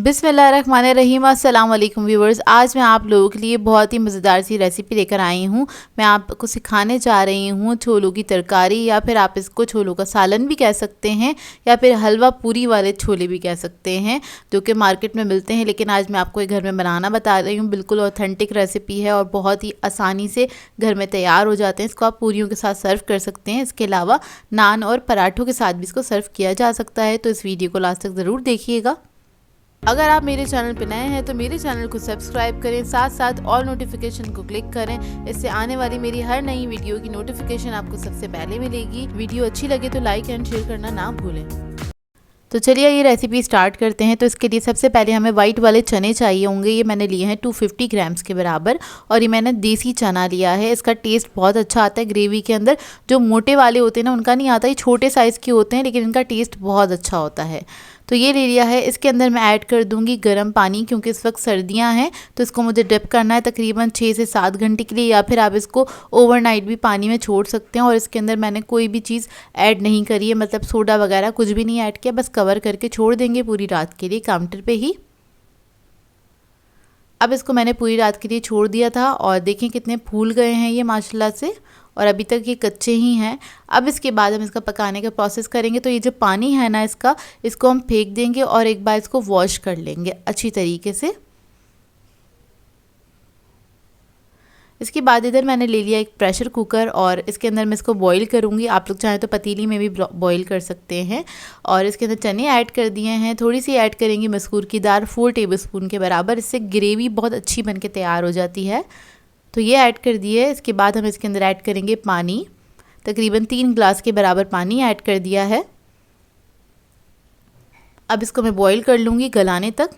बिस्मिल्लाहिर्रहमानिर्रहीम। अस्सलाम वालेकुम व्यूवर्स। आज मैं आप लोगों के लिए बहुत ही मज़ेदार सी रेसिपी लेकर आई हूँ। मैं आपको सिखाने जा रही हूँ छोलों की तरकारी, या फिर आप इसको छोलों का सालन भी कह सकते हैं, या फिर हलवा पूरी वाले छोले भी कह सकते हैं, जो कि मार्केट में मिलते हैं। लेकिन आज मैं आपको घर में बनाना बता रही हूँ। बिल्कुल ऑथेंटिक रेसिपी है और बहुत ही आसानी से घर में तैयार हो जाते हैं। इसको आप पूरियों के साथ सर्व कर सकते हैं। इसके अलावा नान और पराठों के साथ भी इसको सर्व किया जा सकता है। तो इस वीडियो को लास्ट तक ज़रूर देखिएगा। अगर आप मेरे चैनल पर नए हैं तो मेरे चैनल को सब्सक्राइब करें, साथ साथ ऑल नोटिफिकेशन को क्लिक करें। इससे आने वाली मेरी हर नई वीडियो की नोटिफिकेशन आपको सबसे पहले मिलेगी। वीडियो अच्छी लगे तो लाइक एंड शेयर करना ना भूलें। तो चलिए ये रेसिपी स्टार्ट करते हैं। तो इसके लिए सबसे पहले हमें वाइट वाले चने चाहिए होंगे। ये मैंने लिए हैं 250 ग्राम्स के बराबर, और ये मैंने देसी चना लिया है। इसका टेस्ट बहुत अच्छा आता है ग्रेवी के अंदर। जो मोटे वाले होते हैं ना, उनका नहीं आता, ये छोटे साइज़ के होते हैं, लेकिन इनका टेस्ट बहुत अच्छा होता है। तो ये ले लिया है। इसके अंदर मैं ऐड कर दूंगी गर्म पानी, क्योंकि इस वक्त सर्दियां हैं तो इसको मुझे डिप करना है तकरीबन 6 से 7 घंटे के लिए, या फिर आप इसको ओवरनाइट भी पानी में छोड़ सकते हैं। और इसके अंदर मैंने कोई भी चीज़ ऐड नहीं करी है, मतलब सोडा वगैरह कुछ भी नहीं ऐड किया, बस कवर करके छोड़ देंगे पूरी रात के लिए काउंटर पे ही। अब इसको मैंने पूरी रात के लिए छोड़ दिया था, और देखें कितने फूल गए हैं ये माशाल्लाह से, और अभी तक ये कच्चे ही हैं। अब इसके बाद हम इसका पकाने का प्रोसेस करेंगे। तो ये जो पानी है ना इसको हम फेंक देंगे और एक बार इसको वॉश कर लेंगे अच्छी तरीके से। इसके बाद इधर मैंने ले लिया एक प्रेशर कुकर, और इसके अंदर मैं इसको बॉईल करूँगी। आप लोग चाहें तो पतीली में भी बॉईल कर सकते हैं। और इसके अंदर चने ऐड कर दिए हैं, थोड़ी सी ऐड करेंगे मसूर की दाल 4 टेबलस्पून के बराबर। इससे ग्रेवी बहुत अच्छी बन के तैयार हो जाती है। तो ये ऐड कर दिए। इसके बाद हम इसके अंदर ऐड करेंगे पानी, तकरीबन 3 गिलास के बराबर पानी ऐड कर दिया है। अब इसको मैं बॉईल कर लूँगी गलाने तक।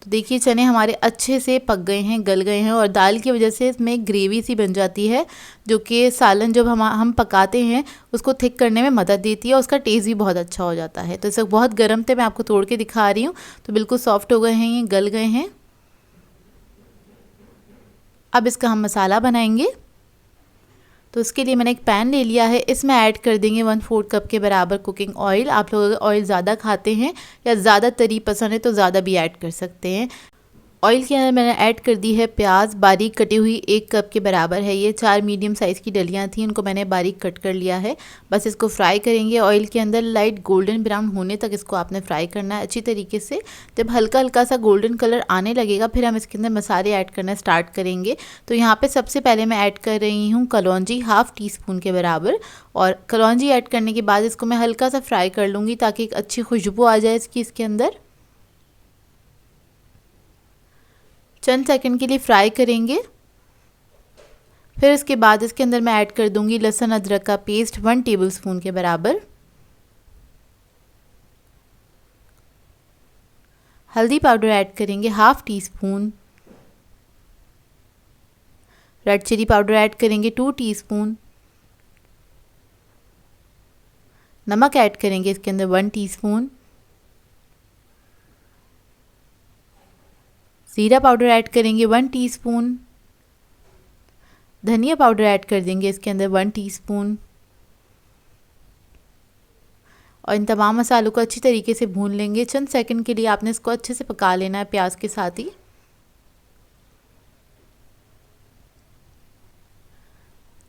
तो देखिए चने हमारे अच्छे से पक गए हैं, गल गए हैं, और दाल की वजह से इसमें ग्रेवी सी बन जाती है, जो कि सालन जब हम पकाते हैं उसको थिक करने में मदद देती है, और उसका टेस्ट भी बहुत अच्छा हो जाता है। तो इसे बहुत गर्म थे, मैं आपको तोड़ के दिखा रही हूँ। तो बिल्कुल सॉफ्ट हो गए हैं, ये गल गए हैं। अब इसका हम मसाला बनाएंगे। तो इसके लिए मैंने एक पैन ले लिया है। इसमें ऐड कर देंगे 1/4 कप के बराबर कुकिंग ऑयल। आप लोग अगर ऑयल ज़्यादा खाते हैं या ज़्यादा तरी पसंद है तो ज़्यादा भी ऐड कर सकते हैं। ऑयल के अंदर मैंने ऐड कर दी है प्याज, बारीक कटी हुई 1 कप के बराबर है। ये 4 मीडियम साइज़ की डलियाँ थी, उनको मैंने बारीक कट कर लिया है। बस इसको फ्राई करेंगे ऑयल के अंदर। लाइट गोल्डन ब्राउन होने तक इसको आपने फ्राई करना है अच्छी तरीके से। जब हल्का हल्का सा गोल्डन कलर आने लगेगा, फिर हम इसके अंदर मसाले ऐड करना स्टार्ट करेंगे। तो यहाँ पर सबसे पहले मैं ऐड कर रही हूँ कलौंजी 1/2 टीस्पून के बराबर। और कलौंजी ऐड करने के बाद इसको मैं हल्का सा फ्राई कर लूँगी, ताकि एक अच्छी खुशबू आ जाए इसके अंदर। चंद सेकंड के लिए फ्राई करेंगे। फिर इसके बाद इसके अंदर मैं ऐड कर दूंगी लहसुन अदरक का पेस्ट 1 टेबलस्पून के बराबर। हल्दी पाउडर ऐड करेंगे 1/2 teaspoon. Red chilli powder add करेंगे 2 टीस्पून। नमक ऐड करेंगे इसके अंदर 1 टीस्पून। ज़ीरा पाउडर ऐड करेंगे 1 टीस्पून। धनिया पाउडर ऐड कर देंगे इसके अंदर 1 टीस्पून। और इन तमाम मसालों को अच्छी तरीके से भून लेंगे। चंद सेकंड के लिए आपने इसको अच्छे से पका लेना है प्याज के साथ ही।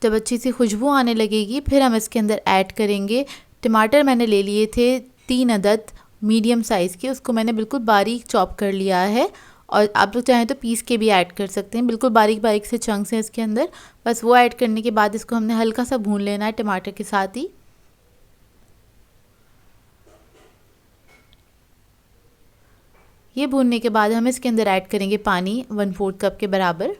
जब अच्छी सी खुशबू आने लगेगी, फिर हम इसके अंदर ऐड करेंगे टमाटर। मैंने ले लिए थे 3 अदद मीडियम साइज़ के, उसको मैंने बिल्कुल बारीक चॉप कर लिया है। और आप लोग चाहें तो पीस के भी ऐड कर सकते हैं, बिल्कुल बारीक बारीक से चंक्स हैं इसके अंदर। बस वो ऐड करने के बाद इसको हमने हल्का सा भून लेना है टमाटर के साथ ही। ये भूनने के बाद हम इसके अंदर ऐड करेंगे पानी 1/4 कप के बराबर,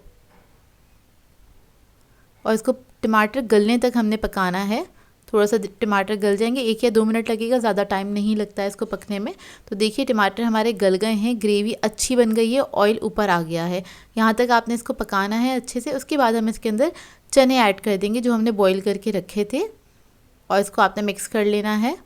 और इसको टमाटर गलने तक हमने पकाना है। थोड़ा सा टमाटर गल जाएंगे, 1 या 2 मिनट लगेगा, ज़्यादा टाइम नहीं लगता है इसको पकने में। तो देखिए टमाटर हमारे गल गए हैं, ग्रेवी अच्छी बन गई है, ऑयल ऊपर आ गया है। यहाँ तक आपने इसको पकाना है अच्छे से। उसके बाद हम इसके अंदर चने ऐड कर देंगे जो हमने बॉईल करके रखे थे, और इसको आपने मिक्स कर लेना है।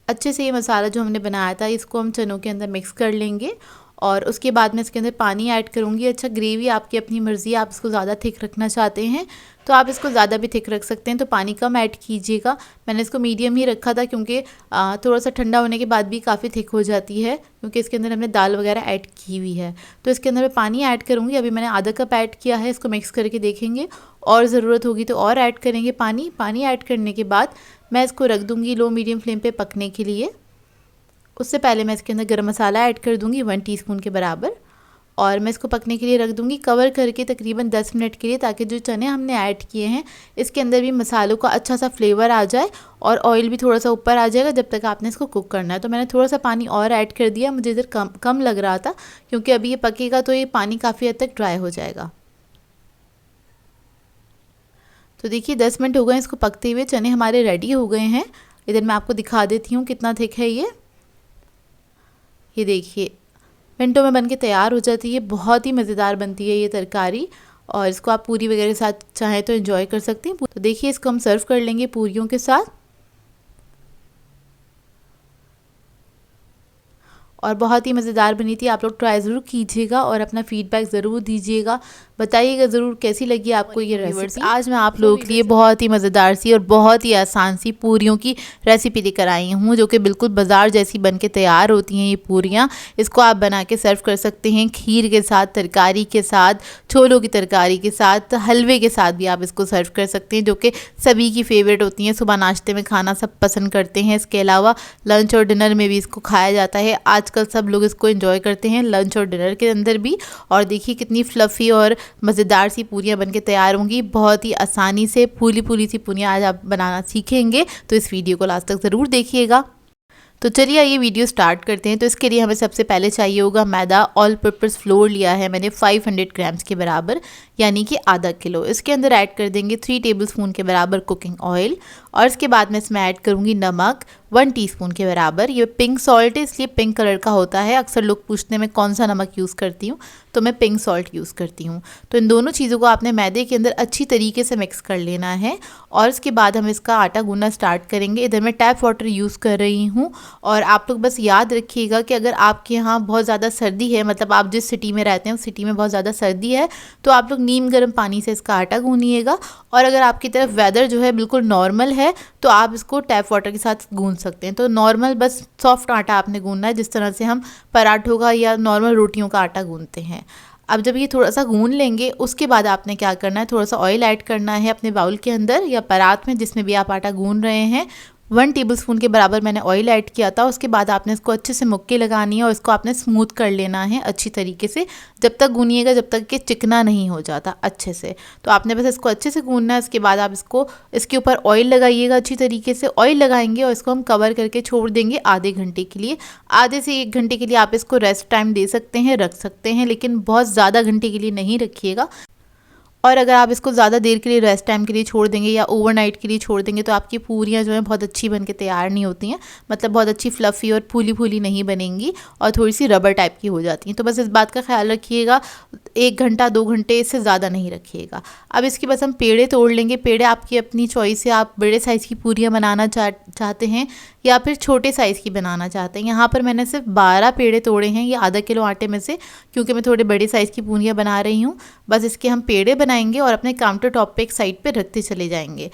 अच्छे से ये मसाला जो हमने बनाया था इसको हम चनों के अंदर मिक्स कर लेंगे। और उसके बाद मैं इसके अंदर पानी ऐड करूँगी। अच्छा, ग्रेवी आपकी अपनी मर्ज़ी है, आप इसको ज़्यादा थिक रखना चाहते हैं तो आप इसको ज़्यादा भी थिक रख सकते हैं, तो पानी कम ऐड कीजिएगा। मैंने इसको मीडियम ही रखा था क्योंकि थोड़ा सा ठंडा होने के बाद भी काफ़ी थिक हो जाती है, क्योंकि इसके अंदर हमने दाल वगैरह ऐड की हुई है। तो इसके अंदर मैं पानी ऐड करूँगी। अभी मैंने आधा कप ऐड किया है, इसको मिक्स करके देखेंगे और ज़रूरत होगी तो और ऐड करेंगे पानी। पानी ऐड करने के बाद मैं इसको रख दूँगी लो मीडियम फ्लेम पर पकने के लिए। उससे पहले मैं इसके अंदर गरम मसाला ऐड कर दूँगी 1 टीस्पून के बराबर, और मैं इसको पकने के लिए रख दूँगी कवर करके तकरीबन 10 मिनट के लिए, ताकि जो चने हमने ऐड किए हैं इसके अंदर भी मसालों का अच्छा सा फ्लेवर आ जाए और ऑयल भी थोड़ा सा ऊपर आ जाएगा जब तक आपने इसको कुक करना है। तो मैंने थोड़ा सा पानी और ऐड कर दिया, मुझे इधर कम लग रहा था क्योंकि अभी ये पकेगा तो ये पानी काफ़ी हद तक ड्राई हो जाएगा। तो देखिए 10 मिनट हो गए इसको पकते हुए, चने हमारे रेडी हो गए हैं। इधर मैं आपको दिखा देती हूँ कितना थिक है ये देखिए मिनटों में बनके तैयार हो जाती है। बहुत ही मज़ेदार बनती है ये तरकारी, और इसको आप पूरी वगैरह के साथ चाहें तो एंजॉय कर सकते हैं। तो देखिए इसको हम सर्व कर लेंगे पूरियों के साथ, और बहुत ही मज़ेदार बनी थी। आप लोग ट्राई ज़रूर कीजिएगा और अपना फीडबैक ज़रूर दीजिएगा, बताइएगा ज़रूर कैसी लगी आपको ये रेसिपी। आज मैं आप लोगों के लिए बहुत ही मज़ेदार सी और बहुत ही आसान सी पूरियों की रेसिपी लेकर आई हूँ, जो कि बिल्कुल बाज़ार जैसी बन के तैयार होती हैं ये पूरियाँ। इसको आप बना के सर्व कर सकते हैं खीर के साथ, तरकारी के साथ, छोलों की तरकारी के साथ, हलवे के साथ भी आप इसको सर्व कर सकते हैं, जो कि सभी की फेवरेट होती हैं। सुबह नाश्ते में खाना सब पसंद करते हैं। इसके अलावा लंच और डिनर में भी इसको खाया जाता है। आजकल सब लोग इसको एंजॉय करते हैं लंच और डिनर के अंदर भी। और देखिए कितनी फ्लफ़ी और मज़ेदार सी पूरियाँ बनके तैयार होंगी। बहुत ही आसानी से फूली फूली सी पूरियाँ आज आप बनाना सीखेंगे, तो इस वीडियो को लास्ट तक ज़रूर देखिएगा। तो चलिए ये वीडियो स्टार्ट करते हैं। तो इसके लिए हमें सबसे पहले चाहिए होगा मैदा। ऑल पर्पस फ्लोर लिया है मैंने 500 ग्राम्स के बराबर, यानी कि आधा किलो। इसके अंदर ऐड कर देंगे 3 टेबलस्पून के बराबर कुकिंग ऑयल, और इसके बाद मैं इसमें ऐड करूँगी नमक 1 टीस्पून के बराबर। ये पिंक सॉल्ट है इसलिए पिंक कलर का होता है। अक्सर लोग पूछते हैं मैं कौन सा नमक यूज़ करती हूँ, तो मैं पिंक सॉल्ट यूज़ करती हूँ। तो इन दोनों चीज़ों को आपने मैदे के अंदर अच्छी तरीके से मिक्स कर लेना है, और इसके बाद हम इसका आटा गूंदना स्टार्ट करेंगे। इधर मैं टैप वाटर यूज़ कर रही हूँ, और आप लोग बस याद रखिएगा कि अगर आपके यहाँ बहुत ज़्यादा सर्दी है, मतलब आप जिस सिटी में रहते हैं उस सिटी में बहुत ज़्यादा सर्दी है, तो आप लोग नीम गर्म पानी से इसका आटा गूंदिएगा। और अगर आपकी तरफ वेदर जो है बिल्कुल नॉर्मल है तो आप इसको टैप वाटर के साथ गूंद सकते हैं। तो नॉर्मल बस सॉफ्ट आटा आपने गूंदना है, जिस तरह से हम पराठों का या नॉर्मल रोटियों का आटा गूंदते हैं। अब जब ये थोड़ा सा गूंद लेंगे, उसके बाद आपने क्या करना है, थोड़ा सा ऑयल ऐड करना है अपने बाउल के अंदर या परात में, जिसमें भी आप आटा गूंद रहे हैं। 1 टेबलस्पून के बराबर मैंने ऑयल ऐड किया था। उसके बाद आपने इसको अच्छे से मुक्के लगानी है और इसको आपने स्मूथ कर लेना है अच्छी तरीके से, जब तक गूनिएगा जब तक कि चिकना नहीं हो जाता अच्छे से। तो आपने बस इसको अच्छे से गूंदना है। इसके बाद आप इसको इसके ऊपर ऑयल लगाइएगा अच्छी तरीके से। ऑयल लगाएंगे और इसको हम कवर करके छोड़ देंगे आधे घंटे के लिए। आधे से 1 घंटे के लिए आप इसको रेस्ट टाइम दे सकते हैं, रख सकते हैं, लेकिन बहुत ज़्यादा घंटे के लिए नहीं रखिएगा। और अगर आप इसको ज़्यादा देर के लिए रेस्ट टाइम के लिए छोड़ देंगे या ओवरनाइट के लिए छोड़ देंगे तो आपकी पूरियाँ जो हैं बहुत अच्छी बनके तैयार नहीं होती हैं, मतलब बहुत अच्छी फ्लफ़ी और फूली फूली नहीं बनेंगी और थोड़ी सी रबर टाइप की हो जाती हैं। तो बस इस बात का ख्याल रखिएगा, 1 घंटा 2 घंटे इससे ज़्यादा नहीं रखिएगा। अब इसके बस हम पेड़े तोड़ लेंगे। पेड़े आपकी अपनी चॉइस है, आप बड़े साइज़ की पूरियाँ बनाना चाहते हैं या फिर छोटे साइज़ की बनाना चाहते हैं। यहाँ पर मैंने सिर्फ 12 पेड़े तोड़े हैं ये आधा किलो आटे में से, क्योंकि मैं थोड़े बड़े साइज़ की पूरियाँ बना रही हूँ। बस इसके हम पेड़े बनाएंगे और अपने काउंटर टॉप पे एक साइड पे रखते चले जाएंगे।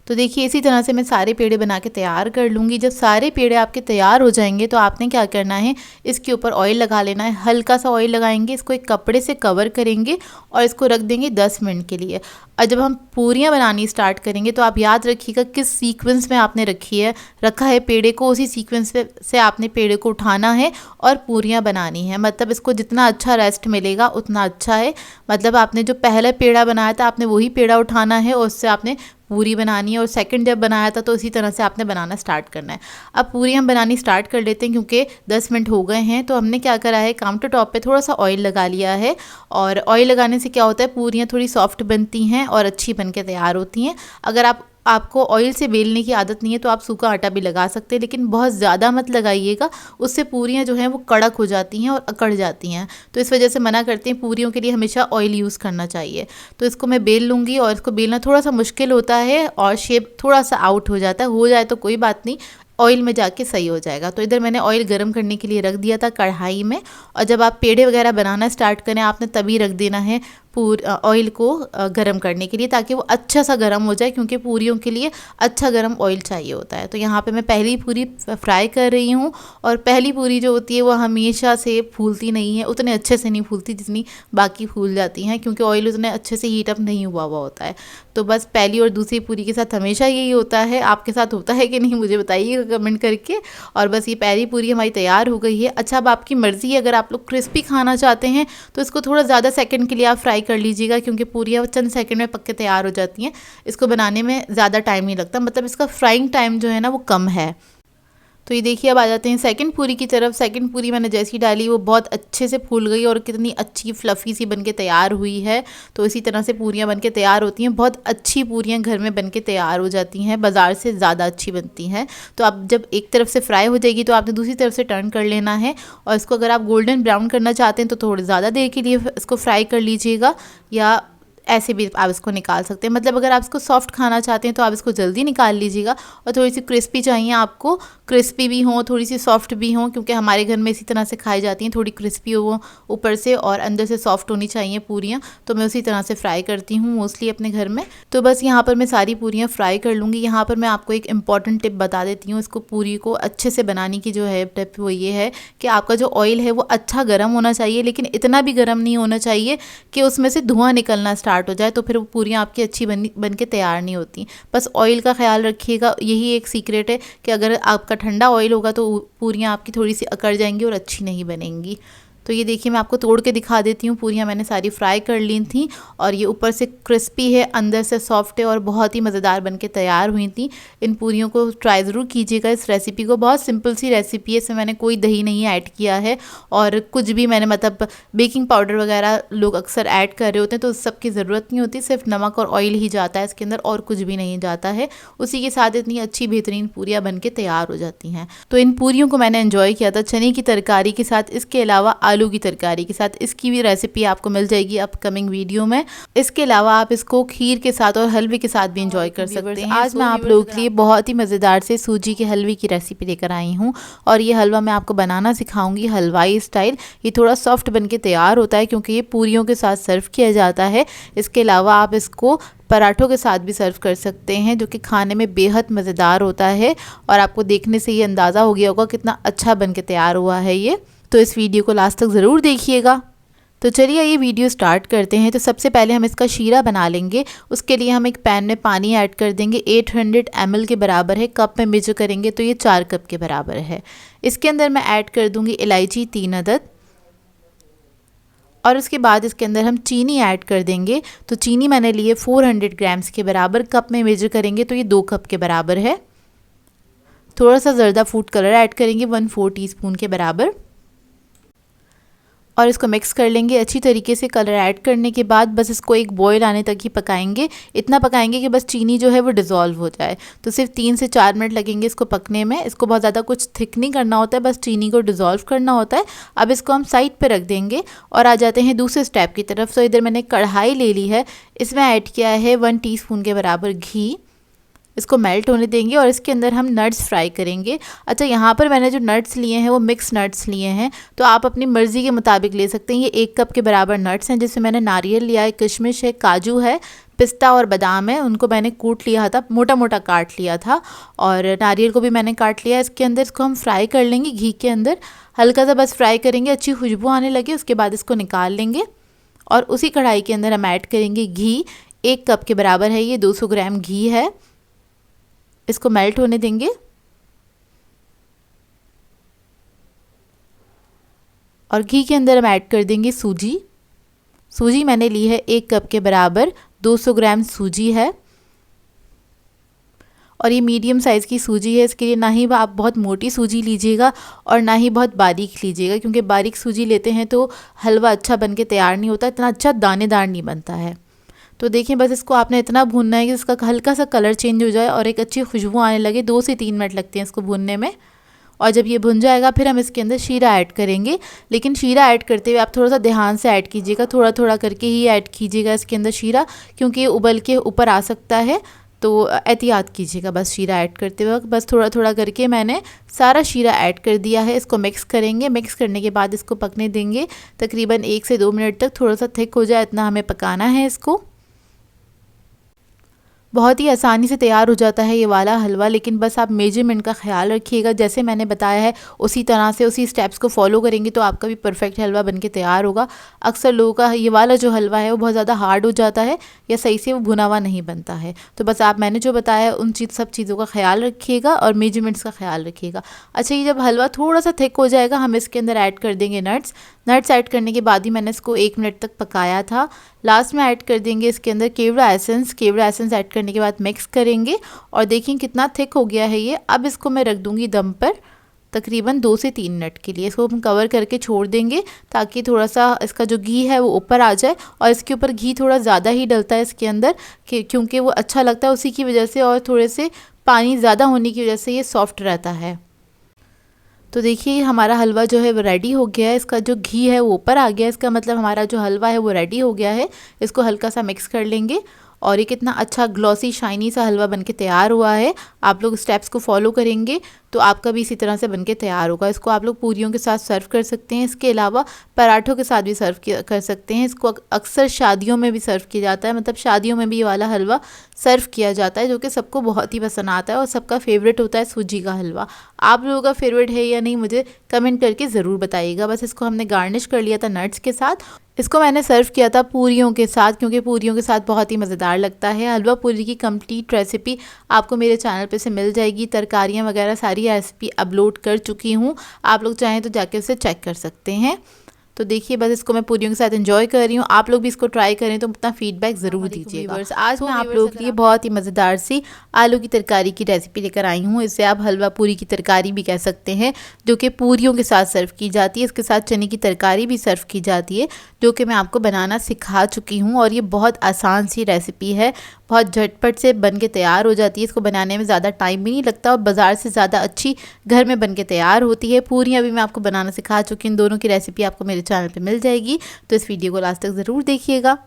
तो देखिए इसी तरह से मैं सारे पेड़े बना के तैयार कर लूँगी। जब सारे पेड़े आपके तैयार हो जाएंगे तो आपने क्या करना है, इसके ऊपर ऑयल लगा लेना है। हल्का सा ऑयल लगाएंगे, इसको एक कपड़े से कवर करेंगे और इसको रख देंगे 10 मिनट के लिए। और जब हम पूरियाँ बनानी स्टार्ट करेंगे तो आप याद रखिएगा किस सीक्वेंस में आपने रखा है पेड़े को, उसी सीक्वेंस से आपने पेड़े को उठाना है और पूरियाँ बनानी है। मतलब इसको जितना अच्छा रेस्ट मिलेगा उतना अच्छा है। मतलब आपने जो पहला पेड़ा बनाया था आपने वही पेड़ा उठाना है और उससे आपने पूरी बनानी है, और सेकंड जब बनाया था तो इसी तरह से आपने बनाना स्टार्ट करना है। अब पूरी हम बनानी स्टार्ट कर लेते हैं, क्योंकि 10 मिनट हो गए हैं। तो हमने क्या करा है, काउंटर टॉप पे थोड़ा सा ऑयल लगा लिया है, और ऑयल लगाने से क्या होता है, पूरियाँ थोड़ी सॉफ्ट बनती हैं और अच्छी बन के तैयार होती हैं। अगर आपको ऑयल से बेलने की आदत नहीं है तो आप सूखा आटा भी लगा सकते हैं, लेकिन बहुत ज़्यादा मत लगाइएगा, उससे पूरियाँ जो हैं वो कड़क हो जाती हैं और अकड़ जाती हैं। तो इस वजह से मना करते हैं, पूरियों के लिए हमेशा ऑयल यूज़ करना चाहिए। तो इसको मैं बेल लूँगी, और इसको बेलना थोड़ा सा मुश्किल होता है और शेप थोड़ा सा आउट हो जाता है। हो जाए तो कोई बात नहीं, ऑयल में जाके सही हो जाएगा। तो इधर मैंने ऑयल गर्म करने के लिए रख दिया था कढ़ाई में। और जब आप पेड़े वगैरह बनाना स्टार्ट करें आपने तभी रख देना है ऑयल को गर्म करने के लिए, ताकि वो अच्छा सा गर्म हो जाए, क्योंकि पूरियों के लिए अच्छा गर्म ऑयल चाहिए होता है। तो यहाँ पे मैं पहली पूरी फ्राई कर रही हूँ। और पहली पूरी जो होती है वो हमेशा से फूलती नहीं है, उतने अच्छे से नहीं फूलती जितनी बाकी फूल जाती हैं, क्योंकि ऑयल उतने अच्छे से हीट अप नहीं हुआ होता है। तो बस पहली और दूसरी पूरी के साथ हमेशा यही होता है। आपके साथ होता है कि नहीं मुझे बताइएगा कमेंट करके। और बस ये पहली पूरी हमारी तैयार हो गई है। अच्छा, अब आपकी मर्ज़ी है, अगर आप लोग क्रिस्पी खाना चाहते हैं तो इसको थोड़ा ज़्यादा सेकंड के लिए आप फ्राई कर लीजिएगा, क्योंकि पूरियाँ चंद सेकंड में पक के तैयार हो जाती हैं। इसको बनाने में ज़्यादा टाइम नहीं लगता, मतलब इसका फ्राइंग टाइम जो है ना वो कम है। तो ये देखिए, अब आ जाते हैं सेकंड पूरी की तरफ। सेकंड पूरी मैंने जैसी डाली वो बहुत अच्छे से फूल गई और कितनी अच्छी फ्लफ़ी सी बनके तैयार हुई है। तो इसी तरह से पूरियाँ बनके तैयार होती हैं। बहुत अच्छी पूरियाँ घर में बनके तैयार हो जाती हैं, बाज़ार से ज़्यादा अच्छी बनती हैं। तो अब जब एक तरफ से फ्राई हो जाएगी तो आपने दूसरी तरफ से टर्न कर लेना है। और इसको अगर आप गोल्डन ब्राउन करना चाहते हैं तो थोड़ी ज़्यादा देर के लिए इसको फ्राई कर लीजिएगा, या ऐसे भी आप इसको निकाल सकते हैं। मतलब अगर आप इसको सॉफ्ट खाना चाहते हैं तो आप इसको जल्दी निकाल लीजिएगा। और थोड़ी सी क्रिस्पी चाहिए आपको, क्रिस्पी भी हो थोड़ी सी सॉफ्ट भी हो, क्योंकि हमारे घर में इसी तरह से खाई जाती हैं, थोड़ी क्रिस्पी हो ऊपर से और अंदर से सॉफ्ट होनी चाहिए पूरियाँ। तो मैं उसी तरह से फ्राई करती हूँ मोस्टली अपने घर में। तो बस यहाँ पर मैं सारी पूरियाँ फ्राई कर लूँगी। यहाँ पर मैं आपको एक इम्पॉर्टेंट टिप बता देती हूँ। इसको पूरी को अच्छे से बनाने की जो है टिप वो ये है कि आपका जो ऑयल है वो अच्छा गर्म होना चाहिए, लेकिन इतना भी गर्म नहीं होना चाहिए कि उसमें से धुआं निकलना स्टार्ट हो जाए, तो फिर वो पूरियाँ आपकी अच्छी बन के तैयार नहीं होती। बस ऑयल का ख्याल रखिएगा, यही एक सीक्रेट है कि अगर आपका ठंडा ऑयल होगा तो पूरियाँ आपकी थोड़ी सी अकड़ जाएंगी और अच्छी नहीं बनेंगी। तो ये देखिए, मैं आपको तोड़ के दिखा देती हूँ। पूरियाँ मैंने सारी फ्राई कर ली थी और ये ऊपर से क्रिस्पी है, अंदर से सॉफ्ट है और बहुत ही मज़ेदार बनके तैयार हुई थी। इन पूरियों को ट्राई ज़रूर कीजिएगा, इस रेसिपी को। बहुत सिंपल सी रेसिपी है, इसमें मैंने कोई दही नहीं ऐड किया है और कुछ भी मैंने मतलब बेकिंग पाउडर वगैरह लोग अक्सर ऐड कर रहे होते हैं, तो उस सब की ज़रूरत नहीं होती। सिर्फ नमक और ऑयल ही जाता है इसके अंदर और कुछ भी नहीं जाता है। उसी के साथ इतनी अच्छी बेहतरीन पूरियाँ बन के तैयार हो जाती हैं। तो इन पूरियों को मैंने एंजॉय किया था चने की तरकारी के साथ, इसके अलावा आलू की तरकारी के साथ। इसकी भी रेसिपी आपको मिल जाएगी अपकमिंग वीडियो में। इसके अलावा आप इसको खीर के साथ और हलवे के साथ भी एंजॉय कर सकते हैं। आज मैं आप लोगों के लिए बहुत ही मज़ेदार से सूजी के हलवे की रेसिपी लेकर आई हूँ और ये हलवा मैं आपको बनाना सिखाऊंगी हलवाई स्टाइल। ये थोड़ा सॉफ्ट बन के तैयार होता है क्योंकि ये पूरियों के साथ सर्व किया जाता है। इसके अलावा आप इसको पराठों के साथ भी सर्व कर सकते हैं, जो कि खाने में बेहद मज़ेदार होता है। और आपको देखने से ये अंदाज़ा हो गया होगा कितना अच्छा बन के तैयार हुआ है ये। तो इस वीडियो को लास्ट तक ज़रूर देखिएगा। तो चलिए ये वीडियो स्टार्ट करते हैं। तो सबसे पहले हम इसका शीरा बना लेंगे। उसके लिए हम एक पैन में पानी ऐड कर देंगे, 800 ml के बराबर है। कप में मेजर करेंगे तो ये 4 कप के बराबर है। इसके अंदर मैं ऐड कर दूंगी इलायची 3 अदद और उसके बाद इसके अंदर हम चीनी ऐड कर देंगे। तो चीनी मैंने लिए 400 ग्राम्स के बराबर, कप में मेजर करेंगे तो ये 2 कप के बराबर है। थोड़ा सा ज़र्दा फूड कलर ऐड करेंगे 1/4 टीस्पून के बराबर और इसको मिक्स कर लेंगे अच्छी तरीके से। कलर ऐड करने के बाद बस इसको एक बॉयल आने तक ही पकाएंगे। इतना पकाएंगे कि बस चीनी जो है वो डिज़ोल्व हो जाए। तो सिर्फ 3 से 4 मिनट लगेंगे इसको पकने में। इसको बहुत ज़्यादा कुछ थिक नहीं करना होता है, बस चीनी को डिज़ोल्व करना होता है। अब इसको हम साइड पे रख देंगे और आ जाते हैं दूसरे स्टेप की तरफ। तो इधर मैंने कढ़ाई ले ली है, इसमें ऐड किया है 1 टीस्पून के बराबर घी। इसको मेल्ट होने देंगे और इसके अंदर हम नट्स फ्राई करेंगे। अच्छा, यहाँ पर मैंने जो नट्स लिए हैं वो मिक्स नट्स लिए हैं, तो आप अपनी मर्ज़ी के मुताबिक ले सकते हैं। ये 1 कप के बराबर नट्स हैं, जिसमें मैंने नारियल लिया है, किशमिश है, काजू है, पिस्ता और बादाम है। उनको मैंने कूट लिया था, मोटा मोटा काट लिया था और नारियल को भी मैंने काट लिया। इसके अंदर इसको हम फ्राई कर लेंगे घी के अंदर, हल्का सा बस फ्राई करेंगे, अच्छी खुशबू आने लगे उसके बाद इसको निकाल लेंगे। और उसी कढ़ाई के अंदर हम ऐड करेंगे घी, 1 कप के बराबर है ये, 200 ग्राम घी है। इसको मेल्ट होने देंगे और घी के अंदर हम ऐड कर देंगे सूजी। सूजी मैंने ली है 1 कप के बराबर, 200 ग्राम सूजी है और ये मीडियम साइज़ की सूजी है। इसके लिए ना ही आप बहुत मोटी सूजी लीजिएगा और ना ही बहुत बारीक लीजिएगा, क्योंकि बारीक सूजी लेते हैं तो हलवा अच्छा बन के तैयार नहीं होता, इतना अच्छा दानेदार नहीं बनता है। तो देखिए, बस इसको आपने इतना भूनना है कि इसका हल्का सा कलर चेंज हो जाए और एक अच्छी खुशबू आने लगे। 2 से 3 मिनट लगते हैं इसको भूनने में। और जब ये भुन जाएगा फिर हम इसके अंदर शीरा ऐड करेंगे। लेकिन शीरा ऐड करते हुए आप थोड़ा सा ध्यान से ऐड कीजिएगा, थोड़ा थोड़ा करके ही ऐड कीजिएगा इसके अंदर शीरा, क्योंकि ये उबल के ऊपर आ सकता है। तो एहतियात कीजिएगा बस शीरा ऐड करते वक्त। बस थोड़ा थोड़ा करके मैंने सारा शीरा ऐड कर दिया है। इसको मिक्स करेंगे। मिक्स करने के बाद इसको पकने देंगे तकरीबन 1 से 2 मिनट तक। थोड़ा सा थिक हो जाए इतना हमें पकाना है इसको। बहुत ही आसानी से तैयार हो जाता है ये वाला हलवा, लेकिन बस आप मेजरमेंट का ख्याल रखिएगा। जैसे मैंने बताया है उसी तरह से उसी स्टेप्स को फॉलो करेंगे तो आपका भी परफेक्ट हलवा बनके तैयार होगा। अक्सर लोगों का ये वाला जो हलवा है वो बहुत ज़्यादा हार्ड हो जाता है या सही से वो भुना हुआ नहीं बनता है। तो बस आप मैंने जो बताया है उन सब चीज़ों का ख्याल रखिएगा और मेजरमेंट्स का ख्याल रखिएगा। अच्छा, ये जब हलवा थोड़ा सा थिक हो जाएगा हम इसके अंदर ऐड कर देंगे नट्स। नट्स ऐड करने के बाद ही मैंने इसको 1 मिनट तक पकाया था। लास्ट में ऐड कर देंगे इसके अंदर केवड़ा एसेंस। केवड़ा एसेंस ऐड करने के बाद मिक्स करेंगे और देखिए कितना थिक हो गया है ये। अब इसको मैं रख दूंगी दम पर तकरीबन 2 से 3 मिनट के लिए। इसको हम कवर करके छोड़ देंगे ताकि थोड़ा सा इसका जो घी है वो ऊपर आ जाए। और इसके ऊपर घी थोड़ा ज़्यादा ही डलता है इसके अंदर क्योंकि वो अच्छा लगता है उसी की वजह से, और थोड़े से पानी ज़्यादा होने की वजह से ये सॉफ्ट रहता है। तो देखिए हमारा हलवा जो है वो रेडी हो गया है। इसका जो घी है वो ऊपर आ गया है, इसका मतलब हमारा जो हलवा है वो रेडी हो गया है। इसको हल्का सा मिक्स कर लेंगे और ये कितना अच्छा ग्लॉसी शाइनी सा हलवा बनके तैयार हुआ है। आप लोग स्टेप्स को फॉलो करेंगे तो आपका भी इसी तरह से बनके तैयार होगा। इसको आप लोग पूरियों के साथ सर्व कर सकते हैं। इसके अलावा पराठों के साथ भी सर्व कर सकते हैं। इसको अक्सर शादियों में भी सर्व किया जाता है, मतलब शादियों में भी ये वाला हलवा सर्व किया जाता है, जो कि सबको बहुत ही पसंद आता है और सबका फेवरेट होता है सूजी का हलवा। आप लोगों का फेवरेट है या नहीं मुझे कमेंट करके ज़रूर बताइएगा। बस इसको हमने गार्निश कर लिया था नट्स के साथ। इसको मैंने सर्व किया था पूरियों के साथ, क्योंकि पूरियों के साथ बहुत ही मज़ेदार लगता है। हलवा पूरी की कंप्लीट रेसिपी आपको मेरे चैनल पे से मिल जाएगी। तरकारियाँ वगैरह सारी रेसिपी अपलोड कर चुकी हूँ, आप लोग चाहें तो जाके उसे चेक कर सकते हैं। तो देखिए बस इसको मैं पूरियों के साथ एंजॉय कर रही हूँ। आप लोग भी इसको ट्राई करें तो अपना फीडबैक ज़रूर दीजिएगा। आज मैं आप लोगों के लिए बहुत ही मज़ेदार सी आलू की तरकारी की रेसिपी लेकर आई हूँ। इसे आप हलवा पूरी की तरकारी भी कह सकते हैं, जो कि पूरियों के साथ सर्व की जाती है। इसके साथ चने की तरकारी भी सर्व की जाती है, जो कि मैं आपको बनाना सिखा चुकी हूँ। और ये बहुत आसान सी रेसिपी है, बहुत झटपट से बन के तैयार हो जाती है। इसको बनाने में ज़्यादा टाइम भी नहीं लगता और बाज़ार से ज़्यादा अच्छी घर में बन के तैयार होती है। पूरियाँ भी मैं आपको बनाना सिखा चुकी हूँ। दोनों की रेसिपी आपको मेरे चैनल पे मिल जाएगी, तो इस वीडियो को लास्ट तक ज़रूर देखिएगा।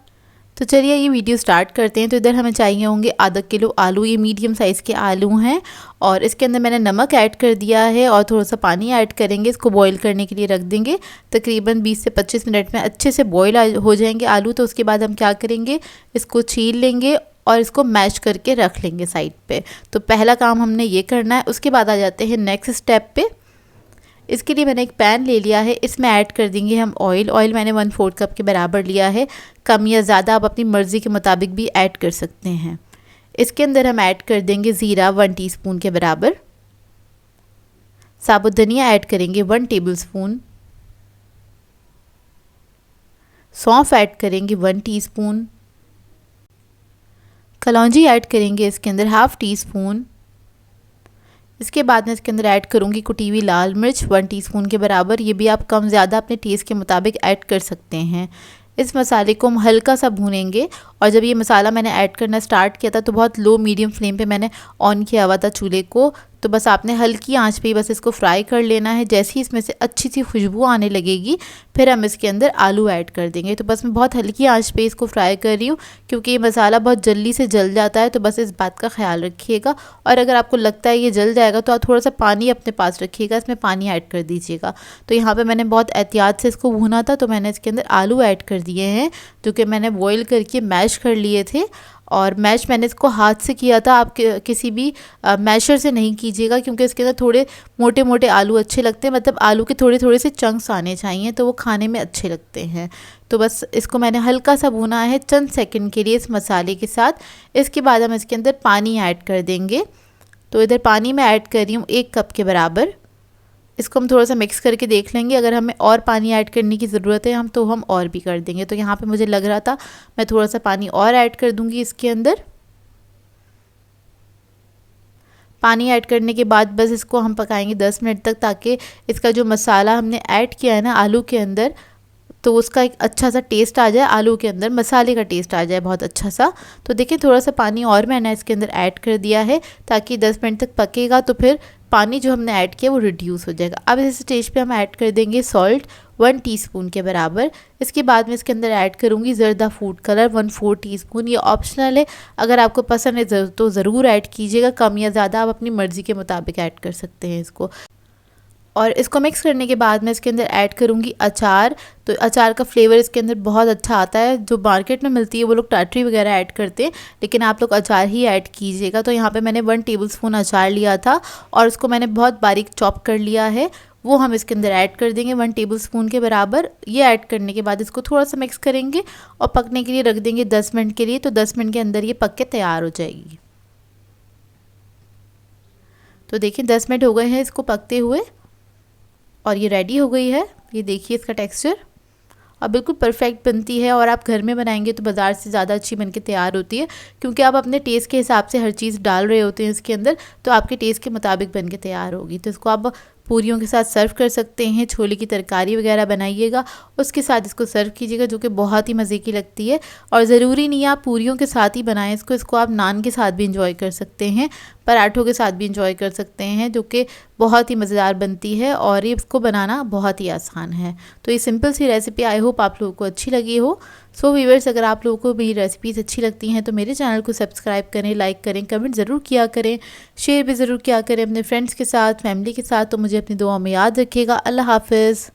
तो चलिए ये वीडियो स्टार्ट करते हैं। तो इधर हमें चाहिए होंगे आधा किलो आलू। ये मीडियम साइज़ के आलू हैं और इसके अंदर मैंने नमक ऐड कर दिया है और थोड़ा सा पानी ऐड करेंगे। इसको बॉईल करने के लिए रख देंगे। तकरीबन 20 से 25 मिनट में अच्छे से बॉईल हो जाएंगे आलू। तो उसके बाद हम क्या करेंगे, इसको छील लेंगे और इसको मैश करके रख लेंगे साइड पे। तो पहला काम हमने ये करना है। उसके बाद आ जाते हैं नेक्स्ट स्टेप पे। इसके लिए मैंने एक पैन ले लिया है, इसमें ऐड कर देंगे हम ऑयल। ऑयल मैंने 1/4 कप के बराबर लिया है। कम या ज़्यादा आप अपनी मर्ज़ी के मुताबिक भी ऐड कर सकते हैं। इसके अंदर हम ऐड कर देंगे ज़ीरा 1 टीस्पून के बराबर। साबुत धनिया ऐड करेंगे 1 टेबलस्पून। सौंफ ऐड करेंगे 1 टीस्पून। कलौंजी ऐड करेंगे इसके अंदर 1/2 टीस्पून। इसके बाद मैं इसके अंदर ऐड करूँगी कुटी हुई लाल मिर्च 1 टीस्पून के बराबर। ये भी आप कम ज़्यादा अपने टेस्ट के मुताबिक ऐड कर सकते हैं। इस मसाले को हम हल्का सा भूनेंगे और जब ये मसाला मैंने ऐड करना स्टार्ट किया था तो बहुत लो मीडियम फ्लेम पे मैंने ऑन किया हुआ था चूल्हे को। तो बस आपने हल्की आंच पे बस इसको फ्राई कर लेना है। जैसे ही इसमें से अच्छी सी खुशबू आने लगेगी फिर हम इसके अंदर आलू ऐड कर देंगे। तो बस मैं बहुत हल्की आंच पे इसको फ्राई कर रही हूँ क्योंकि ये मसाला बहुत जल्दी से जल जाता है, तो बस इस बात का ख्याल रखिएगा। और अगर आपको लगता है ये जल जाएगा तो आप थोड़ा सा पानी अपने पास रखिएगा, इसमें पानी ऐड कर दीजिएगा। तो यहाँ पर मैंने बहुत एहतियात से इसको भूना था, तो मैंने इसके अंदर आलू ऐड कर दिए हैं जो कि मैंने बॉईल करके मैश कर लिए थे। और मैश मैंने इसको हाथ से किया था, आप किसी भी मैशर से नहीं कीजिएगा क्योंकि इसके अंदर थोड़े मोटे मोटे आलू अच्छे लगते हैं, मतलब आलू के थोड़े थोड़े से चंक्स आने चाहिए तो वो खाने में अच्छे लगते हैं। तो बस इसको मैंने हल्का सा भुना है चंद सेकंड के लिए इस मसाले के साथ। इसके बाद हम इसके अंदर पानी ऐड कर देंगे। तो इधर पानी मैं ऐड कर रही हूँ 1 कप के बराबर। इसको हम थोड़ा सा मिक्स करके देख लेंगे, अगर हमें और पानी ऐड करने की ज़रूरत है तो हम और भी कर देंगे। तो यहाँ पे मुझे लग रहा था मैं थोड़ा सा पानी और ऐड कर दूँगी इसके अंदर। पानी ऐड करने के बाद बस इसको हम पकाएंगे 10 मिनट तक, ताकि इसका जो मसाला हमने ऐड किया है ना आलू के अंदर तो उसका एक अच्छा सा टेस्ट आ जाए, आलू के अंदर मसाले का टेस्ट आ जाए बहुत अच्छा सा। तो देखिए थोड़ा सा पानी और मैंने इसके अंदर ऐड कर दिया है ताकि 10 मिनट तक पकेगा तो फिर पानी जो हमने ऐड किया वो रिड्यूस हो जाएगा। अब इस स्टेज पे हम ऐड कर देंगे सॉल्ट 1 टीस्पून के बराबर। इसके बाद मैं इसके अंदर ऐड करूँगी ज़रदा फूड कलर 1/4 टीस्पून। ये ऑप्शनल है, अगर आपको पसंद है तो ज़रूर ऐड कीजिएगा, कम या ज़्यादा आप अपनी मर्ज़ी के मुताबिक ऐड कर सकते हैं इसको। और इसको मिक्स करने के बाद मैं इसके अंदर ऐड करूँगी अचार। तो अचार का फ्लेवर इसके अंदर बहुत अच्छा आता है। जो मार्केट में मिलती है वो लोग टाटरी वगैरह ऐड करते हैं, लेकिन आप लोग अचार ही ऐड कीजिएगा। तो यहाँ पे मैंने 1 टेबलस्पून अचार लिया था और उसको मैंने बहुत बारीक चॉप कर लिया है, वो हम इसके अंदर ऐड कर देंगे 1 टेबलस्पून के बराबर। ये ऐड करने के बाद इसको थोड़ा सा मिक्स करेंगे और पकने के लिए रख देंगे 10 मिनट के लिए। तो 10 मिनट के अंदर ये पक के तैयार हो जाएगी। तो देखिए 10 मिनट हो गए हैं इसको पकते हुए और ये रेडी हो गई है। ये देखिए इसका टेक्सचर और बिल्कुल परफेक्ट बनती है। और आप घर में बनाएंगे तो बाज़ार से ज़्यादा अच्छी बनके तैयार होती है, क्योंकि आप अपने टेस्ट के हिसाब से हर चीज़ डाल रहे होते हैं इसके अंदर, तो आपके टेस्ट के मुताबिक बनके तैयार होगी। तो इसको आप पूरियों के साथ सर्व कर सकते हैं। छोले की तरकारी वगैरह बनाइएगा, उसके साथ इसको सर्व कीजिएगा, जो कि बहुत ही मज़े की लगती है। और ज़रूरी नहीं है आप पूरियों के साथ ही बनाएं इसको आप नान के साथ भी इंजॉय कर सकते हैं, पराठों के साथ भी इंजॉय कर सकते हैं, जो कि बहुत ही मज़ेदार बनती है। और ये इसको बनाना बहुत ही आसान है। तो ये सिंपल सी रेसिपी आई होप आप लोगों को अच्छी लगी हो। सो व्यूअर्स, अगर आप लोगों को मेरी रेसिपीज़ अच्छी लगती हैं तो मेरे चैनल को सब्सक्राइब करें, लाइक करें, कमेंट ज़रूर किया करें, शेयर भी ज़रूर किया करें अपने फ्रेंड्स के साथ, फैमिली के साथ। तो मुझे अपनी दुआओं में याद रखिएगा। अल्लाह हाफ़िज़।